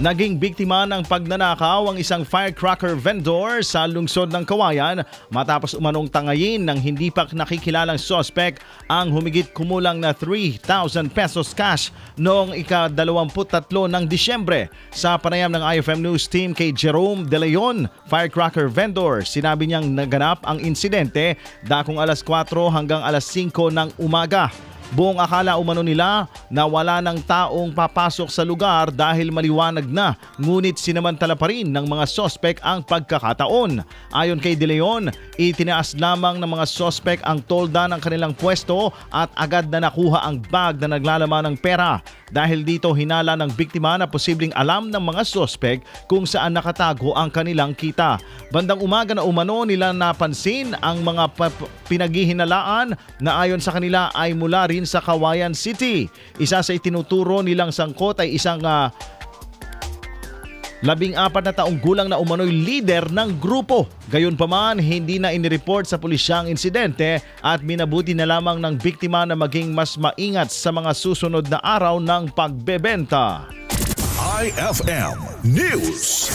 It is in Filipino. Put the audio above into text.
Naging biktima ng pagnanakaw ang isang firecracker vendor sa lungsod ng Kawayan matapos umanong tangayin ng hindi pa nakikilalang suspect ang humigit kumulang na 3,000 pesos cash noong ika-23 ng Disyembre. Sa panayam ng IFM News Team kay Jerome De Leon, firecracker vendor, sinabi niyang naganap ang insidente dakong alas 4 hanggang alas 5 ng umaga. Buong akala umano nila na wala ng taong papasok sa lugar dahil maliwanag na, ngunit sinamantala pa rin ng mga sospek ang pagkakataon. Ayon kay De Leon, itinaas lamang ng mga sospek ang tolda ng kanilang pwesto at agad na nakuha ang bag na naglalaman ng pera. Dahil dito hinala ng biktima na posibleng alam ng mga sospek kung saan nakatago ang kanilang kita. Bandang umaga na umano nila napansin ang mga pinaghihinalaan na ayon sa kanila ay mula rin sa Kawayan City. Isa sa itinuturo nilang sangkot ay isang 14 na taong gulang na umano'y leader ng grupo. Gayunpaman, hindi na inireport sa pulisya ang insidente at minabuti na lamang ng biktima na maging mas maingat sa mga susunod na araw ng pagbebenta. IFM News.